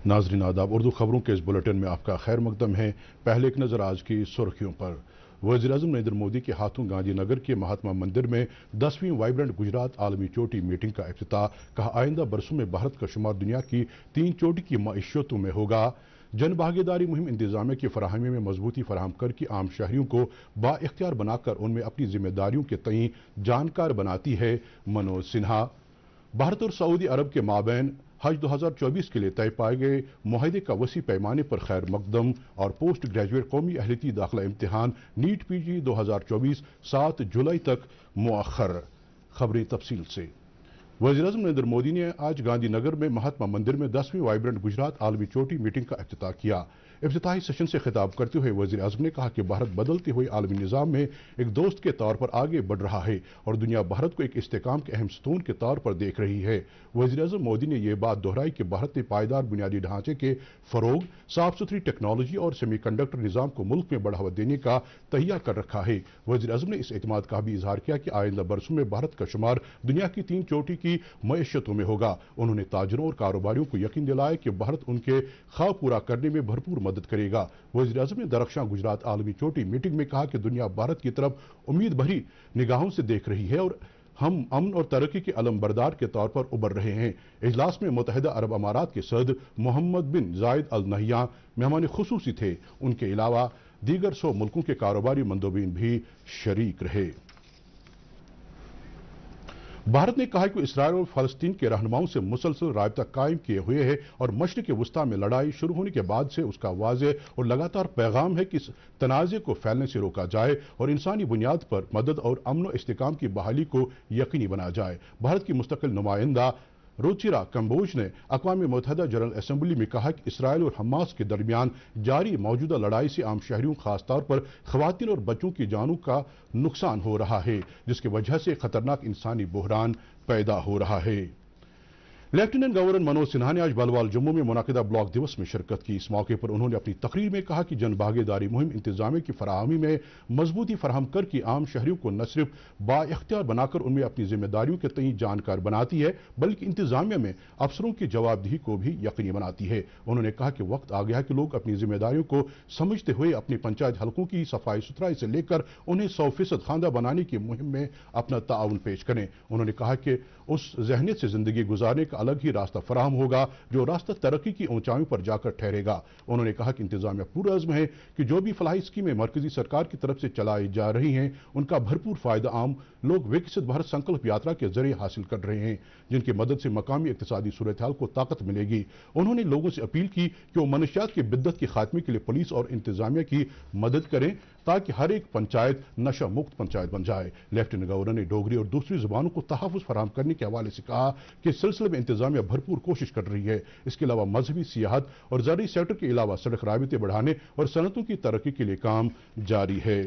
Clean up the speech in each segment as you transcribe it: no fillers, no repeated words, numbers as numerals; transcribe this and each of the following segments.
नाजरीन आदाब, उर्दू खबरों के इस बुलेटिन में आपका खैर मकदम है। पहले एक नज़र आज की सुर्खियों पर। वज़ीर-ए-आज़म नरेंद्र मोदी के हाथों गांधी नगर के महात्मा मंदिर में 10वीं वाइब्रेंट गुजरात आलमी चोटी मीटिंग का इफ्तिताह। कहा, आइंदा बरसों में भारत का शुमार दुनिया की 3 चोटी की मईशतों में होगा। जन भागीदारी मुहिम इंतजामिया की फराहमी में मजबूती फराहम करके आम शहरियों को बाइख्तियार बनाकर उनमें अपनी जिम्मेदारियों के तईं जानकार बनाती है। मनोज सिन्हा। भारत और सऊदी अरब के माबैन हज 2024 के लिए तय पाए गए मुआहदे का वसी पैमाने पर खैर मकदम। और पोस्ट ग्रेजुएट कौमी अहलियती दाखिला इम्तिहान नीट पीजी 2024 7 जुलाई तक मुअख्खर। खबरें तफसील से। वज़ीर-ए-आज़म नरेंद्र मोदी ने आज गांधी नगर में महात्मा मंदिर में 10वीं वाइब्रेंट गुजरात आलमी चोटी मीटिंग का इफ्तिताह किया। इफ्तिताही सेशन से खिताब करते हुए वज़ीर-ए-आज़म ने कहा कि भारत बदलते हुए आलमी निज़ाम में एक दोस्त के तौर पर आगे बढ़ रहा है और दुनिया भारत को एक इस्तेकाम के अहम सतून के तौर पर देख रही है। वज़ीर-ए-आज़म मोदी ने यह बात दोहराई कि भारत ने पायदार बुनियादी ढांचे के फ़रोग, साफ सुथरी टेक्नोलॉजी और सेमीकंडक्टर निज़ाम को मुल्क में बढ़ावा देने का तहिया कर रखा है। वज़ीर-ए-आज़म ने इस एतमाद का भी इजहार किया कि आइंदा बरसों में भारत का शुमार दुनिया की 3 चोटी की मईशतों में होगा। उन्होंने ताजरों और कारोबारियों को यकीन दिलाया कि भारत उनके ख्वाब पूरा करने में भरपूर मदद करेगा। वज़ीर-ए-आज़म ने दरख्शां गुजरात आलमी चोटी मीटिंग में कहा कि दुनिया भारत की तरफ उम्मीद भरी निगाहों से देख रही है और हम अमन और तरक्की के अलमबरदार के तौर पर उभर रहे हैं। इजलास में मुत्तहिदा अरब अमारात के सदर मोहम्मद बिन जायद अल नहयान मेहमान खुसूसी थे। उनके अलावा दीगर 100 मुल्कों के कारोबारी मंदोबीन भी शरीक रहे। भारत ने कहा कि इसराइल और फ़लस्तीन के रहनुमाओं से मुसलसल राबता कायम किए हुए है और मशरिक़ वस्ता में लड़ाई शुरू होने के बाद से उसका वाज़ेह और लगातार पैगाम है कि इस तनाज़े को फैलने से रोका जाए और इंसानी बुनियाद पर मदद और अमन व इस्तेकाम की बहाली को यकीनी बनाया जाए। भारत की मुस्तकिल नुमाइंदा रुचिरा कंबोज ने अक़वाम मुत्तहिदा जनरल असम्बली में कहा कि इसराइल और हमास के दरमियान जारी मौजूदा लड़ाई से आम शहरियों, खासतौर पर ख़वातीन और बच्चों की जानों का नुकसान हो रहा है, जिसकी वजह से खतरनाक इंसानी बहरान पैदा हो रहा है। लेफ्टिनेंट गवर्नर मनोज सिन्हा ने आज बलवाल जम्मू में मुनाकिदा ब्लॉक दिवस में शिरकत की। इस मौके पर उन्होंने अपनी तकरीर में कहा कि जन भागीदारी मुहिम इंतजामिया की फराहमी में मजबूती फराहम करके आम शहरियों को न सिर्फ बाइख्तियार बनाकर उनमें अपनी जिम्मेदारियों के तईं जानकार बनाती है, बल्कि इंतजामिया में अफसरों की जवाबदेही को भी यकीनी बनाती है। उन्होंने कहा कि वक्त आ गया है कि लोग अपनी जिम्मेदारियों को समझते हुए अपने पंचायत हलकों की सफाई सुथराई से लेकर उन्हें 100% खानदा बनाने की मुहिम में अपना ताउन पेश करें। उन्होंने कहा कि उस जहनीत से जिंदगी गुजारने का अलग ही रास्ता फराहम होगा जो रास्ता तरक्की की ऊंचाइयों पर जाकर ठहरेगा। उन्होंने कहा कि इंतजामिया पूरा अज़्म है कि जो भी फलाही स्कीमें मरकजी सरकार की तरफ से चलाई जा रही हैं, उनका भरपूर फायदा आम लोग विकसित भारत संकल्प यात्रा के जरिए हासिल कर रहे हैं, जिनकी मदद से मकामी इक्तिसादी सूरत हाल को ताकत मिलेगी। उन्होंने लोगों से अपील की कि वो मनशियात की बिद्दत के खात्मे के लिए पुलिस और इंतजामिया की मदद करें ताकि हर एक पंचायत नशा मुक्त पंचायत बन जाए। लेफ्टिनेंट गवर्नर ने डोगरी और दूसरी जुबानों को तहफ़्फ़ुज़ फराहम करने के हवाले से कहा कि इस सिलसिले में इंतजामिया भरपूर कोशिश कर रही है। इसके अलावा मजहबी सियाहत और ज़रूरी सेक्टर के अलावा सड़क राबिते बढ़ाने और सनतों की तरक्की के लिए काम जारी है।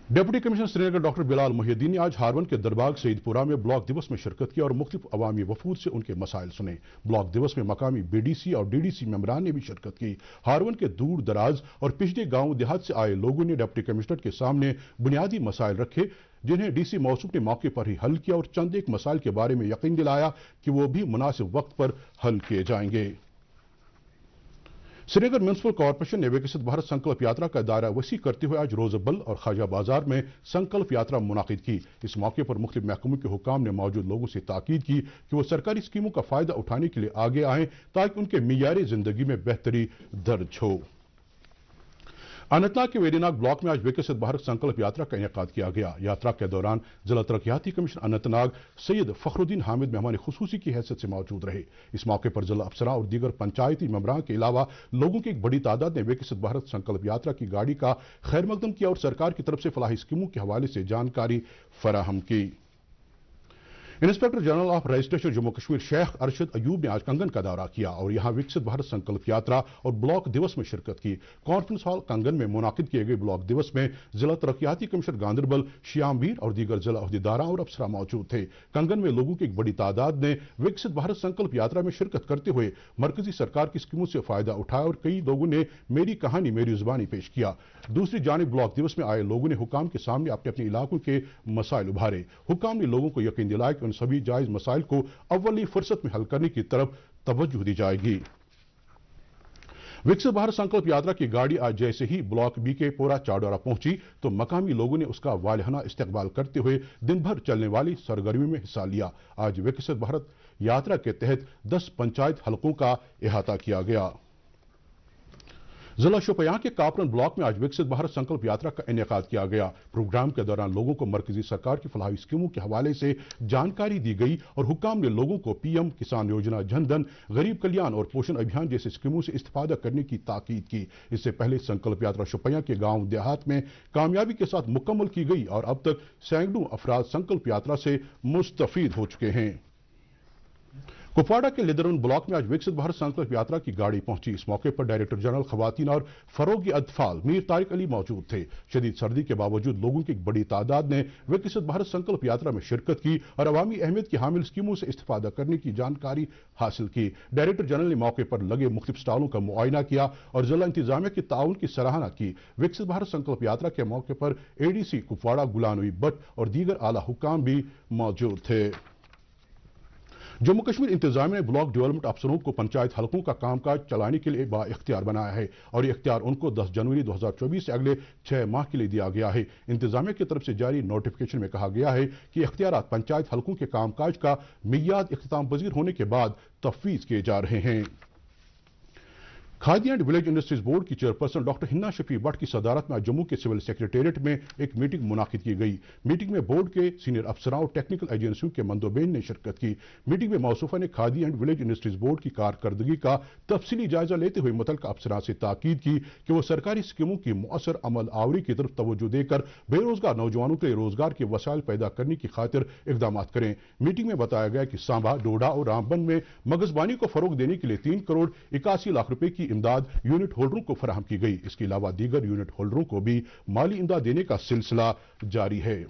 Deputy commissioner Srinagar doctor Bilal Mohiuddin ने आज हारवन के दरबाग सईदपुरा में ब्लॉक दिवस में शिरकत की और मुख्तलिफ अवामी वफूद से उनके मसाइल सुने। ब्लॉक दिवस में मकामी BDC और DDC मेंबरान ने भी शिरकत की। हारवन के दूर दराज और पिछड़े गांव देहात से आए लोगों ने डिप्टी कमिश्नर के सामने बुनियादी मसाइल रखे, जिन्हें DC मौसूफ ने मौके पर ही हल किया और चंद एक मसाइल के बारे में यकीन दिलाया कि वो भी मुनासिब वक्त पर हल किए जाएंगे। श्रीनगर म्यूनिसिपल कॉर्पोरेशन ने विकसित भारत संकल्प यात्रा का दायरा वसी करते हुए आज रोजबल और ख्वाजा बाजार में संकल्प यात्रा मुनाकिद की। इस मौके पर मुख्तलिफ महकमों के हुकाम ने मौजूद लोगों से ताकीद की कि वो सरकारी स्कीमों का फायदा उठाने के लिए आगे आएं ताकि उनके मियारे जिंदगी में बेहतरी दर्ज हो। अनंतनाग के वेरीनाग ब्लॉक में आज विकसित भारत संकल्प यात्रा का इनेकाद किया गया। यात्रा के दौरान जिला तरक्याती कमिश्नर अनंतनाग सैयद फखरुद्दीन हामिद मेहमान खुसूसी की हैसियत से मौजूद रहे। इस मौके पर जिला अफसरां और दीगर पंचायती मेंबरान के अलावा लोगों की एक बड़ी तादाद ने विकसित भारत संकल्प यात्रा की गाड़ी का खैर मकदम किया और सरकार की तरफ से फलाही स्कीमों के हवाले से जानकारी फराहम की। Inspector general of registration Jammu Kashmir Sheikh Arshad Ayub ने आज कंगन का दौरा किया और यहां विकसित भारत संकल्प यात्रा और ब्लॉक दिवस में शिरकत की। कॉन्फ्रेंस हॉल कंगन में मुनाकिद किए गए ब्लॉक दिवस में जिला तरक्याती कमिश्नर गांधरबल श्यामवीर और दीगर जिला अहदेदारां और अफसरां मौजूद थे। कंगन में लोगों की एक बड़ी तादाद ने विकसित भारत संकल्प यात्रा में शिरकत करते हुए मरकजी सरकार की स्कीमों से फायदा उठाया और कई लोगों ने मेरी कहानी मेरी जुबानी पेश किया। दूसरी जानिब ब्लॉक दिवस में आए लोगों ने हुकाम के सामने अपने अपने इलाकों के मसाइल उभारे। हुकाम ने लोगों को यकीन दिलाया कि उन सभी जायज मसाइल को अव्वली फुर्सत में हल करने की तरफ तवज्जो दी जाएगी। विकसित भारत संकल्प यात्रा की गाड़ी आज जैसे ही ब्लॉक बी के पोरा चाडोरा पहुंची तो मकामी लोगों ने उसका वालिहाना इस्तकबाल करते हुए दिन भर चलने वाली सरगर्मी में हिस्सा लिया। आज विकसित भारत यात्रा के तहत 10 पंचायत हलकों का अहाता किया गया। जिला शोपियां के कापरन ब्लॉक में आज विकसित भारत संकल्प यात्रा का इनेकाद किया गया। प्रोग्राम के दौरान लोगों को मरकजी सरकार की फलाही स्कीमों के हवाले से जानकारी दी गई और हुक्काम ने लोगों को पीएम किसान योजना, जनधन, गरीब कल्याण और पोषण अभियान जैसे स्कीमों से इस्तेफादा करने की ताकीद की। इससे पहले संकल्प यात्रा शोपियां के गांव देहात में कामयाबी के साथ मुकम्मल की गई और अब तक सैकड़ों अफराद संकल्प यात्रा से मुस्तफीद हो चुके हैं। कुपवाड़ा के लिदरन ब्लॉक में आज विकसित भारत संकल्प यात्रा की गाड़ी पहुंची। इस मौके पर डायरेक्टर जनरल खवातीन और फरोगी अतफाल मीर तारिक अली मौजूद थे। शदीद सर्दी के बावजूद लोगों की एक बड़ी तादाद ने विकसित भारत संकल्प यात्रा में शिरकत की और अवामी अहमियत की हामिल स्कीमों से इस्तेफादा करने की जानकारी हासिल की। डायरेक्टर जनरल ने मौके पर लगे मुख्तलिफ स्टॉलों का मुआयना किया और जिला इंतजामिया के ताउन की सराहना की। विकसित भारत संकल्प यात्रा के मौके पर एडीसी कुपवाड़ा गुलाम नबी भट्ट और दीगर आला हुक्काम भी मौजूद थे। जम्मू कश्मीर इंतजामिया ने ब्लॉक डेवलपमेंट अफसरों को पंचायत हलकों का कामकाज चलाने के लिए बाइख्तियार बनाया है और ये इख्तियार उनको 10 जनवरी 2024 से अगले 6 माह के लिए दिया गया है। इंतजामिया की तरफ से जारी नोटिफिकेशन में कहा गया है कि इख्तियारात पंचायत हलकों के कामकाज का मियाद इख्तिताम पजीर होने के बाद तफवीज किए जा रहे हैं। Khadi and village industries board की चेयरपर्सन डॉक्टर हिन्ना शफी भट्ट की सदारत में आज जम्मू के सिविल सेक्रेटेरिएट में एक मीटिंग मुनाकिद की गई। मीटिंग में बोर्ड के सीनियर अफसरान और टेक्निकल एजेंसियों के मंदोबेन ने शिरकत की। मीटिंग में मौसूफा ने khadi and village industries board की कारकर्दगी का तफसीली जायजा लेते हुए मुतल्लिका अफसरान से ताकीद की कि वो सरकारी स्कीमों की मुअस्सर अमल आवरी की तरफ तवज्जो देकर बेरोजगार नौजवानों के लिए रोजगार के वसाइल पैदा करने की खातिर इकदाम करें। मीटिंग में बताया गया कि सांबा, डोडा और रामबन में मगजबानी को फरोग देने के लिए 3 करोड़ 81 लाख रुपए की इमदाद यूनिट होल्डरों को फराहम की गई। इसके अलावा दीगर यूनिट होल्डरों को भी माली इमदाद देने का सिलसिला जारी है।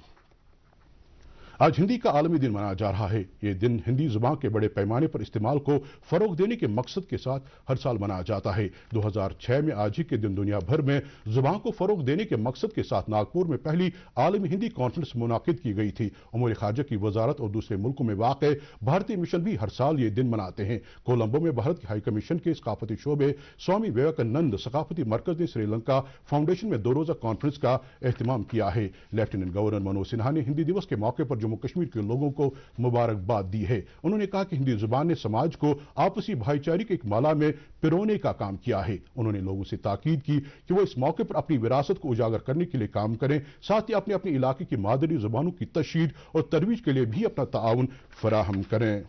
आज हिंदी का आलमी दिन मनाया जा रहा है। ये दिन हिंदी जुबान के बड़े पैमाने पर इस्तेमाल को फरोग देने के मकसद के साथ हर साल मनाया जाता है। 2006 में आज ही के दिन दुनिया भर में जुबान को फरोग देने के मकसद के साथ नागपुर में पहली आलमी हिंदी कॉन्फ्रेंस मुनाकिद की गई थी। उमूर खारजा की वजारत और दूसरे मुल्कों में वाक़ भारतीय मिशन भी हर साल ये दिन मनाते हैं। कोलंबो में भारत के हाई कमीशन के सकाफती शोबे स्वामी विवेकानंद सकाफती मरकज ने श्रीलंका फाउंडेशन में 2 रोज़ा कॉन्फ्रेंस का एहतमाम किया है। लेफ्टिनेंट गवर्नर मनोज सिन्हा ने हिंदी दिवस के मौके पर जम्मू कश्मीर के लोगों को मुबारकबाद दी है। उन्होंने कहा कि हिंदी जुबान ने समाज को आपसी भाईचारे के एक माला में पिरोने का काम किया है। उन्होंने लोगों से ताकीद की कि वो इस मौके पर अपनी विरासत को उजागर करने के लिए काम करें, साथ ही अपने अपने इलाके की मादरी जुबानों की तशहीद और तरवीज के लिए भी अपना ताउन फराहम करें।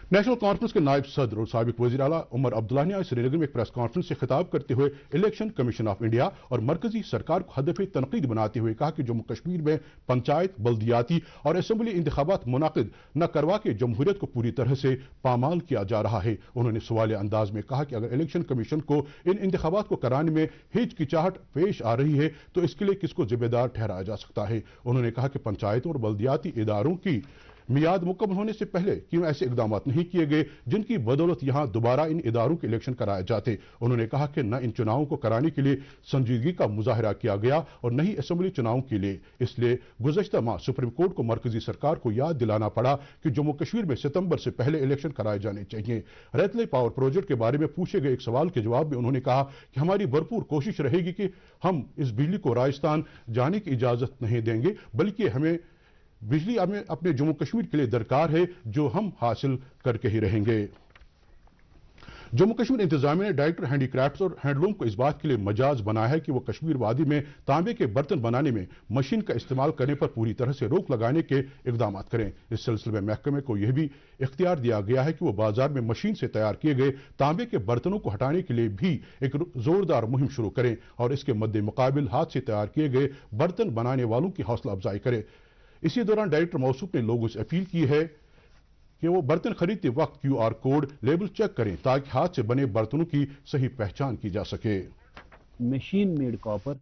नेशनल कॉन्फ्रेंस के नायब सदर और साबिक वज़ीर आला उमर अब्दुल्ला ने आज श्रीनगर में एक प्रेस कॉन्फ्रेंस से खिताब करते हुए इलेक्शन कमीशन ऑफ इंडिया और मरकजी सरकार को हदफ़े तनकीद बनाते हुए कहा कि जम्मू कश्मीर में पंचायत, बल्दियाती और असम्बली इंतखाबात मुनाकिद न करवा के जमहूरियत को पूरी तरह से पामाल किया जा रहा है। उन्होंने सवालिया अंदाज में कहा कि अगर इलेक्शन कमीशन को इन इंतखाबात को कराने में हिचकिचाहट पेश आ रही है तो इसके लिए किसको जिम्मेदार ठहराया जा सकता है। उन्होंने कहा कि पंचायतों और बल्दियाती इदारों की मियाद मुकम्मल होने से पहले क्यों ऐसे इकदाम नहीं किए गए जिनकी बदौलत यहां दोबारा इन इदारों के इलेक्शन कराए जाते। उन्होंने कहा कि न इन चुनावों को कराने के लिए संजीदगी का मुजाहरा किया गया और न ही असेंबली चुनावों के लिए। इसलिए गुज़श्ता माह सुप्रीम कोर्ट को मरकजी सरकार को याद दिलाना पड़ा कि जम्मू कश्मीर में सितंबर से पहले इलेक्शन कराए जाने चाहिए। रेतले पावर प्रोजेक्ट के बारे में पूछे गए एक सवाल के जवाब में उन्होंने कहा कि हमारी भरपूर कोशिश रहेगी कि हम इस बिजली को राजस्थान जाने की इजाजत नहीं देंगे, बल्कि हमें बिजली हमें अपने जम्मू कश्मीर के लिए दरकार है जो हम हासिल करके ही रहेंगे। जम्मू कश्मीर इंतजामिया ने डायरेक्टर हैंडीक्राफ्ट्स और हैंडलूम को इस बात के लिए मजाज बनाया है कि वो कश्मीर वादी में तांबे के बर्तन बनाने में मशीन का इस्तेमाल करने पर पूरी तरह से रोक लगाने के इकदाम करें। इस सिलसिले में महकमे को यह भी इख्तियार दिया गया है कि वो बाजार में मशीन से तैयार किए गए तांबे के बर्तनों को हटाने के लिए भी एक जोरदार मुहिम शुरू करें और इसके मद्दे मुकाबिल हाथ से तैयार किए गए बर्तन बनाने वालों की हौसला अफजाई करें। इसी दौरान डायरेक्टर मौसूफ ने लोगों से अपील की है कि वो बर्तन खरीदते वक्त QR कोड लेबल चेक करें ताकि हाथ से बने बर्तनों की सही पहचान की जा सके। Machine made copper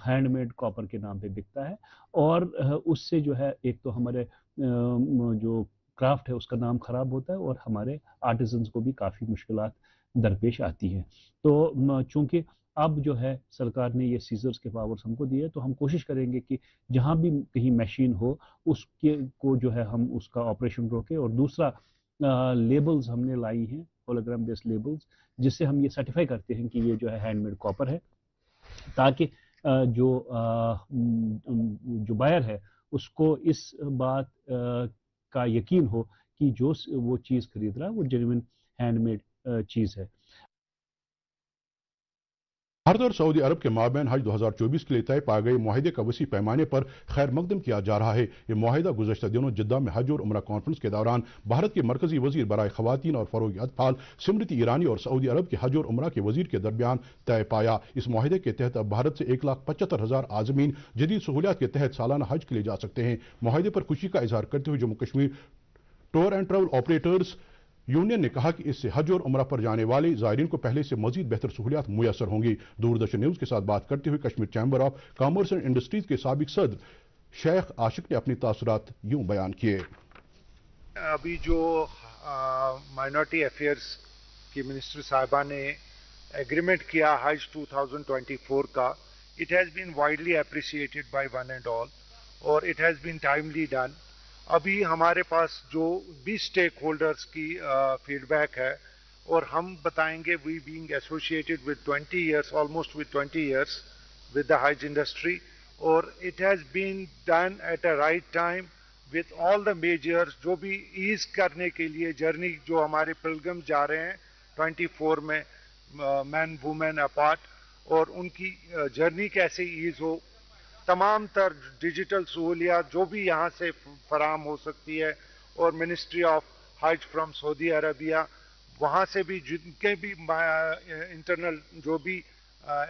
handmade copper के नाम पे बिकता है और उससे जो है एक तो हमारे जो क्राफ्ट है उसका नाम खराब होता है और हमारे आर्टिजन्स को भी काफ़ी मुश्किलात दरपेश आती हैं। तो चूंकि अब जो है सरकार ने ये सीजर्स के पावर्स हमको दिए तो हम कोशिश करेंगे कि जहाँ भी कहीं मशीन हो उसके को जो है हम उसका ऑपरेशन रोकें। और दूसरा लेबल्स हमने लाई हैं होलोग्राम बेस्ड लेबल्स, जिससे हम ये सर्टिफाई करते हैं कि ये जो है हैंडमेड कॉपर है, ताकि जो बायर है उसको इस बात का यकीन हो कि जो वो चीज़ खरीद रहा है वो जेन्युइन हैंडमेड चीज़ है। भारत और सऊदी अरब के माबैन हज 2024 के लिए तय पाए गए मुआहदे का वसी पैमाने पर खैर मकदम किया जा रहा है। ये मुआहदा गुज़श्ता दिनों जिद्दा में हज और उमरा कॉन्फ्रेंस के दौरान भारत के मरकजी वजीर बराए खवातीन और फरोग अतफाल स्मृति ईरानी और सऊदी अरब के हज और उमरा के वजीर के दरमियान तय पाया। इस मुआहदे के तहत अब भारत से 1,75,000 आज़मीन जदीद सहूलियात के तहत सालाना हज के लिए जा सकते हैं। मुआहदे पर खुशी का इजहार करते हुए Jammu Kashmir tour and travel operators union ने कहा कि इससे हज और उमरा पर जाने वाले ज़ायरीन को पहले से मजीद बेहतर सहूलियात मुयसर होंगी। दूरदर्शन न्यूज़ के साथ बात करते हुए Kashmir chamber of commerce and industries के साबिक सदर शेख आशिक ने अपनी तासुरात यूं बयान किए। अभी जो माइनॉरिटी अफेयर्स की मिनिस्टर साहिबा ने एग्रीमेंट किया हज 2024 का, it has been widely appreciated by one and all और it has been timely done. अभी हमारे पास जो भी स्टेक होल्डर्स की फीडबैक है और हम बताएंगे, we being associated with 20 years, almost with 20 years with the hajj industry, और it has been done at a right time with all the measures जो भी ईज करने के लिए जर्नी जो हमारे पिलग्रिम जा रहे हैं 24 में मैन वुमेन अपार्ट, और उनकी जर्नी कैसे ईज हो, तमाम तर डिजिटल सहूलियात जो भी यहाँ से फराम हो सकती है, और मिनिस्ट्री ऑफ हज फ्रॉम सऊदी अरबिया वहाँ से भी जिनके भी इंटरनल जो भी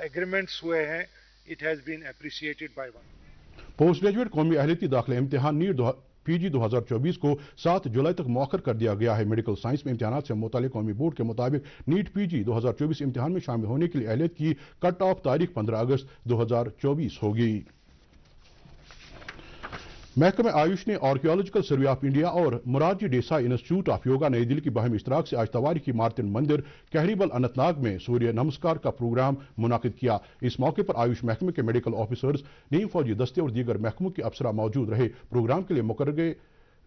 एग्रीमेंट्स हुए हैं, it has been appreciated by one. Post graduate कौमी अहलियती दाखिला इम्तिहान नीट PG 2024 को 7 जुलाई तक मौखर कर दिया गया है। मेडिकल साइंस में इम्तिहान से मुतालिक कौमी बोर्ड के मुताबिक नीट PG 2024 इम्तिहान में शामिल होने के लिए अहलियत की कट ऑफ तारीख 15 अगस्त 2024 होगी। महकमे आयुष ने आर्कियोलॉजिकल सर्वे ऑफ इंडिया और मोरारजी देसाई इंस्टीट्यूट ऑफ योगा नई दिल्ली की बाहमी इश्तराक से आज तवारी की मार्तिन मंदिर कहरीबल अनंतनाग में सूर्य नमस्कार का प्रोग्राम मुनाकिद किया। इस मौके पर आयुष महकमे के मेडिकल ऑफिसर्स, नीम फौजी दस्ते और दीगर महकमों के अफसरा मौजूद रहे। प्रोग्राम के लिए मुकर्रर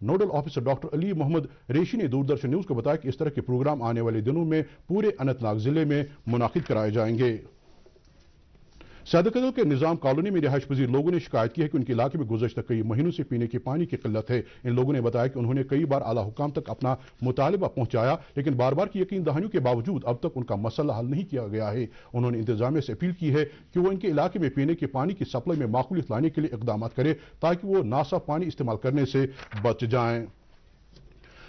nodal officer doctor Ali Mohammad Reshi ने दूरदर्शन न्यूज़ को बताया कि इस तरह के प्रोग्राम आने वाले दिनों में पूरे अनंतनाग जिले में मुनाकिद कराए जाएंगे। सैदकदल के निजाम कॉलोनी में रिहाइश पजीर लोगों ने शिकायत की है कि उनके इलाके में गुज़श्ता कई महीनों से पीने के पानी की किल्लत है। इन लोगों ने बताया कि उन्होंने कई बार आला हुकाम तक अपना मुतालबा पहुंचाया, लेकिन बार बार की यकीन दहानियों के बावजूद अब तक उनका मसला हल नहीं किया गया है। उन्होंने इंतजामिया से अपील की है कि वो इनके इलाके में पीने के पानी की सप्लाई में माकूलियत लाने के लिए इकदाम करे ताकि वो नासाफ पानी इस्तेमाल करने से बच जाएं।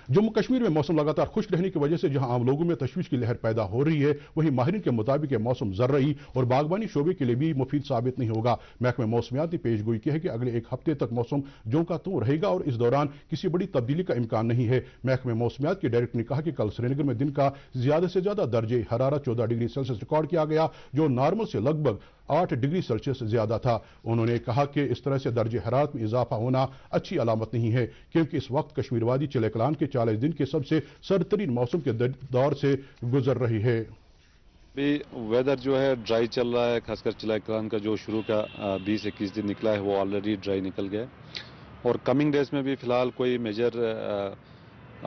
जम्मू कश्मीर में मौसम लगातार खुश्क रहने की वजह से जहां आम लोगों में तशवीश की लहर पैदा हो रही है, वहीं माहिरीन के मुताबिक मौसम ज़र्रई और बागबानी शोबे के लिए भी मुफीद साबित नहीं होगा। महकमे मौसमियात ने पेशगोई की है कि अगले एक हफ्ते तक मौसम ज्यों का त्यों रहेगा और इस दौरान किसी बड़ी तब्दीली का इम्कान नहीं है। महकमे मौसमियात के डायरेक्टर ने कहा कि कल श्रीनगर में दिन का ज्यादा से ज्यादा दर्जे हरारत 14 डिग्री सेल्सियस रिकॉर्ड किया गया, जो नॉर्मल से लगभग 8 डिग्री सेल्सियस ज्यादा था। उन्होंने कहा कि इस तरह से दर्जे हरारत में इजाफा होना अच्छी अलामत नहीं है, क्योंकि इस वक्त कश्मीर वादी चिले कलान के 40 दिन के सबसे सर्द मौसम के दौर से गुजर रही है। अभी वेदर जो है ड्राई चल रहा है, खासकर चिले कलान का जो शुरू का 20-21 दिन निकला है वो ऑलरेडी ड्राई निकल गया है, और कमिंग डेज में भी फिलहाल कोई मेजर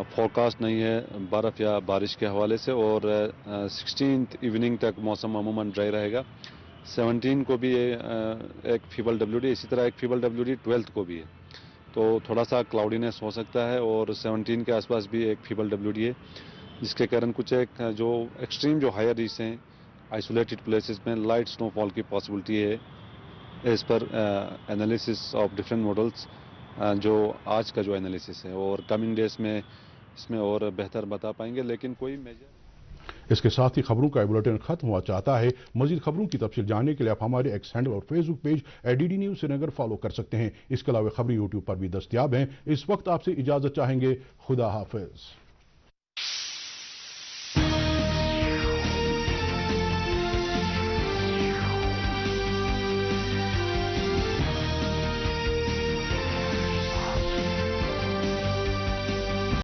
फोरकास्ट नहीं है बर्फ़ या बारिश के हवाले से, और 16th इवनिंग तक मौसम अमूमन ड्राई रहेगा। 17 को भी एक फीबल WD, इसी तरह एक फीबल WD 12th को भी है, तो थोड़ा सा क्लाउडीनेस हो सकता है, और 17 के आसपास भी एक फीबल WD है, जिसके कारण कुछ एक जो एक्सट्रीम जो हायर रीच हैं आइसोलेटेड प्लेसेस में लाइट स्नोफॉल की पॉसिबिलिटी है as per analysis of different models, जो आज का जो एनालिसिस है, और कमिंग डेज में इसमें और बेहतर बता पाएंगे, लेकिन कोई मेजर। इसके साथ ही खबरों का बुलेटिन खत्म हुआ चाहता है। मजीद खबरों की तफसील जानने के लिए आप हमारे एक्स हैंडल और Facebook page ADD news Srinagar follow कर सकते हैं। इसके अलावा खबरें यूट्यूब पर भी दस्तयाब हैं। इस वक्त आपसे इजाजत चाहेंगे। खुदा हाफिज।